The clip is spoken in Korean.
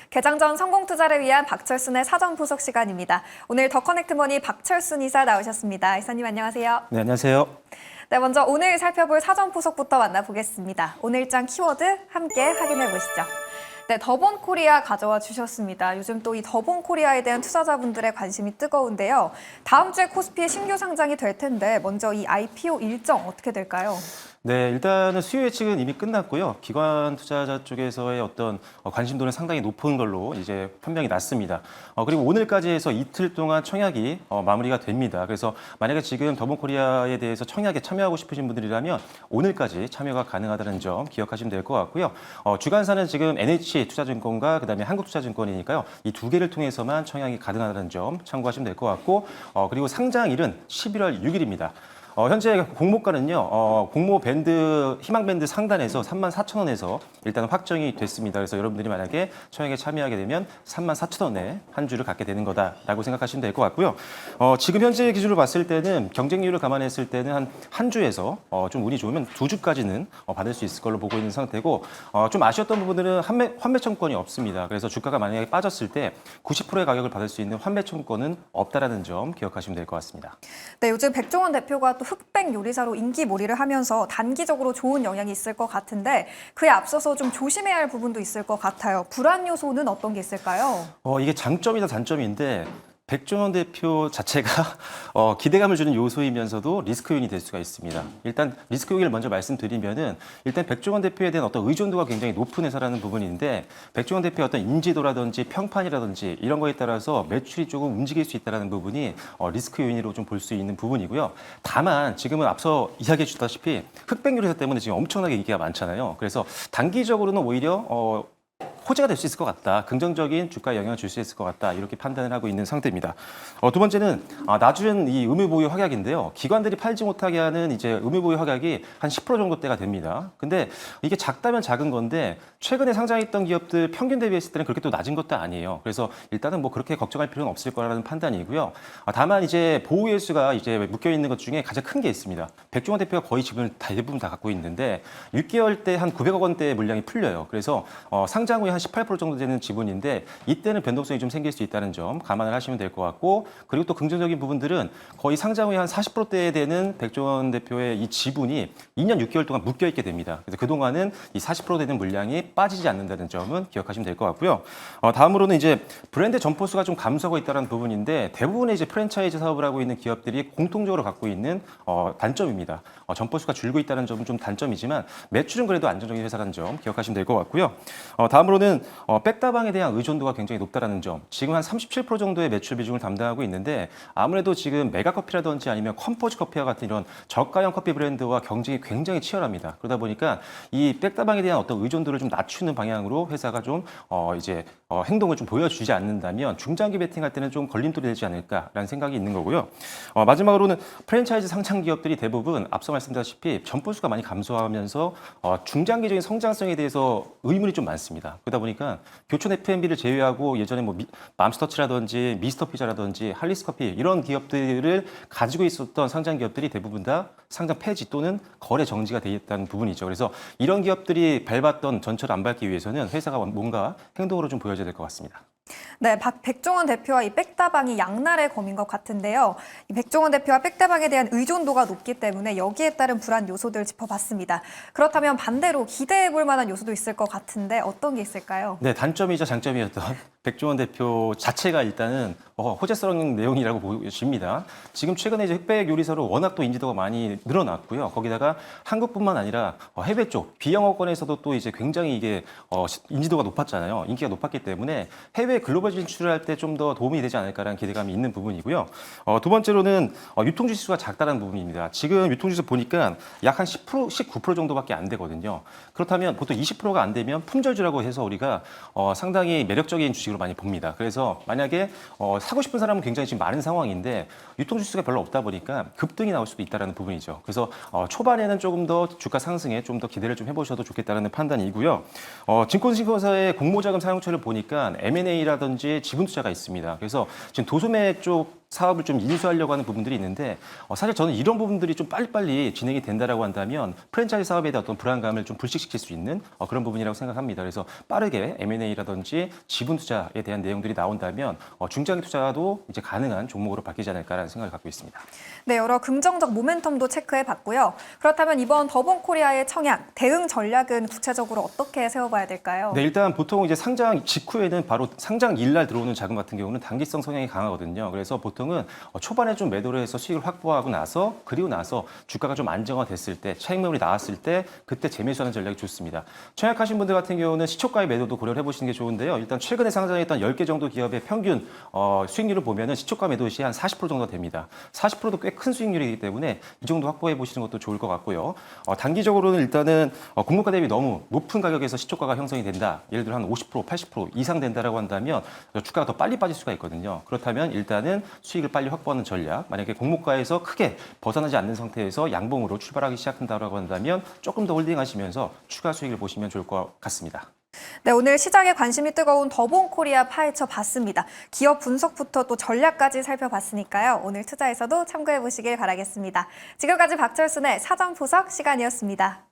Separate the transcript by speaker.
Speaker 1: 개장 전 성공 투자를 위한 박철순의 사전 분석 시간입니다. 오늘 더 커넥트 머니 박철순 이사 나오셨습니다. 이사님 안녕하세요.
Speaker 2: 네, 안녕하세요.
Speaker 1: 네, 먼저 오늘 살펴볼 사전 분석부터 만나보겠습니다. 오늘장 키워드 함께 확인해 보시죠. 네, 더본 코리아 가져와 주셨습니다. 요즘 또 이 더본 코리아에 대한 투자자분들의 관심이 뜨거운데요. 다음 주에 코스피에 신규 상장이 될 텐데 먼저 이 IPO 일정 어떻게 될까요?
Speaker 2: 네, 일단은 수요 예측은 이미 끝났고요. 기관 투자자 쪽에서의 어떤 관심도는 상당히 높은 걸로 이제 판명이 났습니다. 그리고 오늘까지 해서 이틀 동안 청약이 마무리가 됩니다. 그래서 만약에 지금 더본코리아에 대해서 청약에 참여하고 싶으신 분들이라면 오늘까지 참여가 가능하다는 점 기억하시면 될 것 같고요. 주관사는 지금 NH투자증권과 그다음에 한국투자증권이니까요. 이 두 개를 통해서만 청약이 가능하다는 점 참고하시면 될 것 같고, 그리고 상장일은 11월 6일입니다. 현재 공모가는요, 공모 밴드, 희망 밴드 상단에서 34,000원에서 일단 확정이 됐습니다. 그래서 여러분들이 만약에 청약에 참여하게 되면 34,000원에 한 주를 갖게 되는 거다라고 생각하시면 될 것 같고요. 지금 현재 기준으로 봤을 때는 경쟁률을 감안했을 때는 한 주에서 좀 운이 좋으면 두 주까지는 받을 수 있을 걸로 보고 있는 상태고, 좀 아쉬웠던 부분들은 환매 청권이 없습니다. 그래서 주가가 만약에 빠졌을 때 90%의 가격을 받을 수 있는 환매 청권은 없다라는 점 기억하시면 될 것 같습니다.
Speaker 1: 네, 요즘 백종원 대표가 또 흑백 요리사로 인기몰이를 하면서 단기적으로 좋은 영향이 있을 것 같은데 그에 앞서서 좀 조심해야 할 부분도 있을 것 같아요. 불안 요소는 어떤 게 있을까요?
Speaker 2: 이게 장점이다 단점인데 백종원 대표 자체가 기대감을 주는 요소이면서도 리스크 요인이 될 수가 있습니다. 일단 리스크 요인을 먼저 말씀드리면은 일단 백종원 대표에 대한 어떤 의존도가 굉장히 높은 회사라는 부분인데 백종원 대표의 어떤 인지도라든지 평판이라든지 이런 거에 따라서 매출이 조금 움직일 수 있다는 부분이 리스크 요인으로 좀 볼 수 있는 부분이고요. 다만 지금은 앞서 이야기해 주다시피 흑백 요리사 때문에 지금 엄청나게 인기가 많잖아요. 그래서 단기적으로는 오히려 호재가 될 수 있을 것 같다. 긍정적인 주가에 영향을 줄 수 있을 것 같다. 이렇게 판단을 하고 있는 상태입니다. 두 번째는 낮은 이 의무보유 확약인데요. 기관들이 팔지 못하게 하는 이제 의무보유 확약이 한 10% 정도대가 됩니다. 근데 이게 작다면 작은 건데 최근에 상장했던 기업들 평균 대비했을 때는 그렇게 또 낮은 것도 아니에요. 그래서 일단은 뭐 그렇게 걱정할 필요는 없을 거라는 판단이고요. 다만 이제 보유 일수가 이제 묶여 있는 것 중에 가장 큰 게 있습니다. 백종원 대표가 거의 지분을 대부분 다 갖고 있는데 6개월 때 한 900억 원대 물량이 풀려요. 그래서 상장 후에 한 18% 정도 되는 지분인데 이때는 변동성이 좀 생길 수 있다는 점 감안을 하시면 될 것 같고, 그리고 또 긍정적인 부분들은 거의 상장 후에 한 40%대 되는 백종원 대표의 이 지분이 2년 6개월 동안 묶여 있게 됩니다. 그래서 그동안은 이 40% 되는 물량이 빠지지 않는다는 점은 기억하시면 될 것 같고요. 다음으로는 이제 브랜드 점포수가 좀 감소하고 있다는 부분인데 대부분의 이제 프랜차이즈 사업을 하고 있는 기업들이 공통적으로 갖고 있는 단점입니다. 점포수가 줄고 있다는 점은 좀 단점이지만 매출은 그래도 안정적인 회사라는 점 기억하시면 될 것 같고요. 다음으로는 백다방에 대한 의존도가 굉장히 높다는 점. 지금 한 37% 정도의 매출 비중을 담당하고 있는데 아무래도 지금 메가커피라든지 아니면 컴포즈 커피와 같은 이런 저가형 커피 브랜드와 경쟁이 굉장히 치열합니다. 그러다 보니까 이 백다방에 대한 어떤 의존도를 좀 낮추는 방향으로 회사가 좀 행동을 좀 보여주지 않는다면 중장기 베팅할 때는 좀 걸림돌이 되지 않을까라는 생각이 있는 거고요. 마지막으로는 프랜차이즈 상장 기업들이 대부분 앞서 말씀드렸다시피 점포수가 많이 감소하면서 중장기적인 성장성에 대해서 의문이 좀 많습니다. 그러다 보니까 교촌 F&B를 제외하고 예전에 뭐 맘스터치라든지 미스터피자라든지 할리스커피 이런 기업들을 가지고 있었던 상장 기업들이 대부분 다 상장 폐지 또는 거래 정지가 돼 있다는 부분이죠. 그래서 이런 기업들이 밟았던 전철을 안 밟기 위해서는 회사가 뭔가 행동으로 좀 보여줘야 될 것 같습니다.
Speaker 1: 네, 백종원 대표와 이 백다방이 양날의 검인 것 같은데요. 이 백종원 대표와 백다방에 대한 의존도가 높기 때문에 여기에 따른 불안 요소들 짚어봤습니다. 그렇다면 반대로 기대해 볼 만한 요소도 있을 것 같은데 어떤 게 있을까요?
Speaker 2: 네, 단점이자 장점이었던 백종원 대표 자체가 일단은 호재성 내용이라고 보여집니다. 지금 최근에 이제 흑백 요리사로 워낙 또 인지도가 많이 늘어났고요. 거기다가 한국뿐만 아니라 해외 쪽 비영어권에서도 또 이제 굉장히 이게 인지도가 높았잖아요. 인기가 높았기 때문에 해외 글로벌 진출할 때 좀 더 도움이 되지 않을까라는 기대감이 있는 부분이고요. 두 번째로는 유통지수가 작다는 부분입니다. 지금 유통지수 보니까 약 한 10%, 19% 정도밖에 안 되거든요. 그렇다면 보통 20%가 안 되면 품절주라고 해서 우리가 상당히 매력적인 주식으로 많이 봅니다. 그래서 만약에 사고 싶은 사람은 굉장히 지금 많은 상황인데 유통지수가 별로 없다 보니까 급등이 나올 수도 있다는 부분이죠. 그래서 초반에는 조금 더 주가 상승에 좀 더 기대를 좀 해보셔도 좋겠다는 판단이고요. 증권신고사의 공모자금 사용처를 보니까 M&A M&A라든지 지분 투자가 있습니다. 그래서 지금 도소매 쪽 사업을 좀 인수하려고 하는 부분들이 있는데 사실 저는 이런 부분들이 좀 빨리빨리 진행이 된다라고 한다면 프랜차이즈 사업에 대한 어떤 불안감을 좀 불식시킬 수 있는 그런 부분이라고 생각합니다. 그래서 빠르게 M&A라든지 지분 투자에 대한 내용들이 나온다면 중장기 투자도 이제 가능한 종목으로 바뀌지 않을까라는 생각을 갖고 있습니다.
Speaker 1: 네, 여러 긍정적 모멘텀도 체크해봤고요. 그렇다면 이번 더본코리아의 청약, 대응 전략은 구체적으로 어떻게 세워봐야 될까요?
Speaker 2: 네, 일단 보통 이제 상장 직후에는 바로 상장 일날 들어오는 자금 같은 경우는 단기성 성향이 강하거든요. 그래서 보통은 초반에 좀 매도를 해서 수익을 확보하고 나서 그리고 나서 주가가 좀 안정화됐을 때 차익 매물이 나왔을 때 그때 재매수하는 전략이 좋습니다. 청약하신 분들 같은 경우는 시초가의 매도도 고려를 해보시는 게 좋은데요. 일단 최근에 상장했던 10개 정도 기업의 평균 수익률을 보면은 시초가 매도 시 한 40% 정도 됩니다. 40%도 꽤 큰 수익률이기 때문에 이 정도 확보해 보시는 것도 좋을 것 같고요. 단기적으로는 일단은 공모가 대비 너무 높은 가격에서 시초가가 형성이 된다. 예를 들어 한 50%, 80% 이상 된다라고 한다면 주가가 더 빨리 빠질 수가 있거든요. 그렇다면 일단은 수익을 빨리 확보하는 전략. 만약에 공모가에서 크게 벗어나지 않는 상태에서 양봉으로 출발하기 시작한다라고 한다면 조금 더 홀딩하시면서 추가 수익을 보시면 좋을 것 같습니다.
Speaker 1: 네, 오늘 시장에 관심이 뜨거운 더본코리아 파헤쳐 봤습니다. 기업 분석부터 또 전략까지 살펴봤으니까요. 오늘 투자에서도 참고해 보시길 바라겠습니다. 지금까지 박철순의 사전 분석 시간이었습니다.